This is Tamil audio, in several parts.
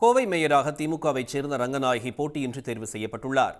கோவை மேயராக திமுகவைச் சேர்ந்த ரங்கநாயகி போட்டியின்றி தேர்வு செய்யப்பட்டுள்ளார்.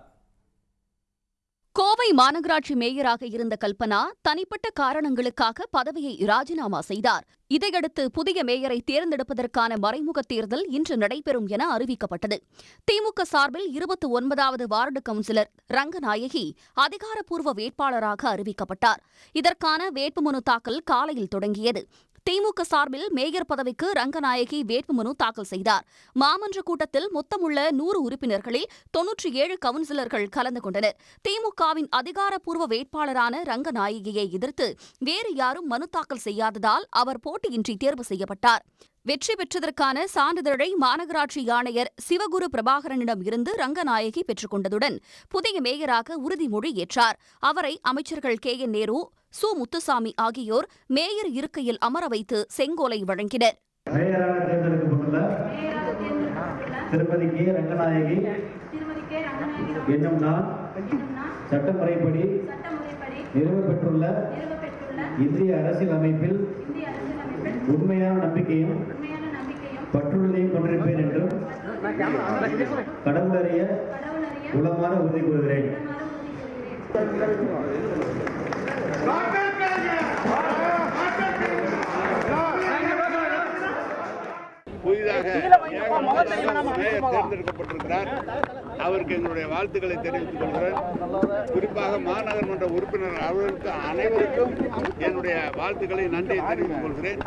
கோவை மாநகராட்சி மேயராக இருந்த கல்பனா தனிப்பட்ட காரணங்களுக்காக பதவியை ராஜினாமா செய்தார். இதையடுத்து புதிய மேயரை தேர்ந்தெடுப்பதற்கான மறைமுக தேர்தல் இன்று நடைபெறும் என அறிவிக்கப்பட்டது. திமுக சார்பில் 29வது வார்டு கவுன்சிலர் ரங்கநாயகி அதிகாரப்பூர்வ வேட்பாளராக அறிவிக்கப்பட்டார். இதற்கான வேட்புமனு தாக்கல் காலையில் தொடங்கியது. திமுக சார்பில் மேயர் பதவிக்கு ரங்கநாயகி வேட்புமனு தாக்கல் செய்தார். மாமன்ற கூட்டத்தில் மொத்தமுள்ள 100 உறுப்பினர்களில் 97 கவுன்சிலர்கள் கலந்து கொண்டனர். திமுகவின் அதிகாரப்பூர்வ வேட்பாளரான ரங்கநாயகியை எதிர்த்து வேறு யாரும் மனு தாக்கல் செய்யாததால் அவர் போட்டியின்றி தேர்வு செய்யப்பட்டார். வெற்றி பெற்றதற்கான சான்றிதழை மாநகராட்சி ஆணையர் சிவகுரு பிரபாகரனிடம் இருந்து ரங்கநாயகி பெற்றுக் கொண்டதுடன் புதிய மேயராக உறுதிமொழி ஏற்றார். அவரை அமைச்சர்கள் KN நேரு, சு. முத்துசாமி ஆகியோர் மேயர் இருக்கையில் அமர வைத்து செங்கோலை வழங்கினர். மேயராக தேர்ந்தெடுக்கப்பட்டுள்ள திருமதி கே. ரங்கநாயகி என்னும் நான் சட்டமுறைப்படி நிறுவப்பெற்றுள்ள இந்திய அரசியல் அமைப்பில் உண்மையான நம்பிக்கையும் பற்றுறுதியும் கொண்டிருப்பேன் என்றும் கடவுளறிய உளமாற உறுதி கூறுகிறேன். புதிதாக தேர்ந்தெடுக்கப்பட்டிருக்கிறார். அவருக்கு எங்களுடைய வாழ்த்துக்களை தெரிவித்துக் கொள்கிறேன். குறிப்பாக மாநகரமன்ற உறுப்பினர் அவர்களுக்கு அனைவருக்கும் என்னுடைய வாழ்த்துக்களை நன்றியை தெரிவித்துக் கொள்கிறேன்.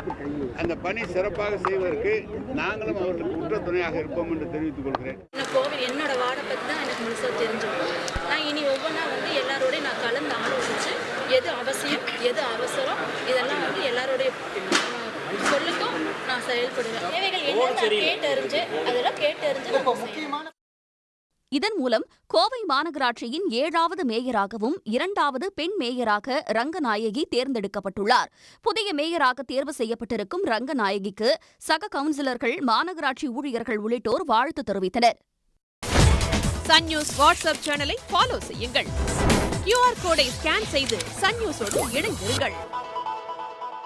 அந்த பணி சிறப்பாக செய்வதற்கு நாங்களும் அவர்களுக்கு உற்ற துணையாக இருப்போம் என்று தெரிவித்துக் கொள்கிறேன். கோவில் என்னோட வார்டை பற்றி தான் எனக்கு முழுசாக தெரிஞ்சுக்கணும். நான் இனி ஒவ்வொன்றா எல்லாரோடையும் நான் கலந்து ஆலோசித்து எது அவசியம் எது அவசரம் இதெல்லாம் எல்லாரோடைய சொல்லுக்கும் நான் செயல்படுவேன். தேவைகள் என்னென்ன கேட்டறிஞ்சு இதன் மூலம் கோவை மாநகராட்சியின் 7வது மேயராகவும் 2வது பெண் மேயராக ரங்கநாயகி தேர்ந்தெடுக்கப்பட்டுள்ளார். புதிய மேயராக தேர்வு செய்யப்பட்டிருக்கும் ரங்கநாயகிக்கு சக கவுன்சிலர்கள், மாநகராட்சி ஊழியர்கள் உள்ளிட்டோர் வாழ்த்து தெரிவித்தனர். சன் நியூஸ் வாட்ஸ்அப் சேனலை ஃபாலோ செய்யுங்கள். QR கோடை ஸ்கேன் செய்து சன் நியூஸோடு இணைந்திருங்கள்.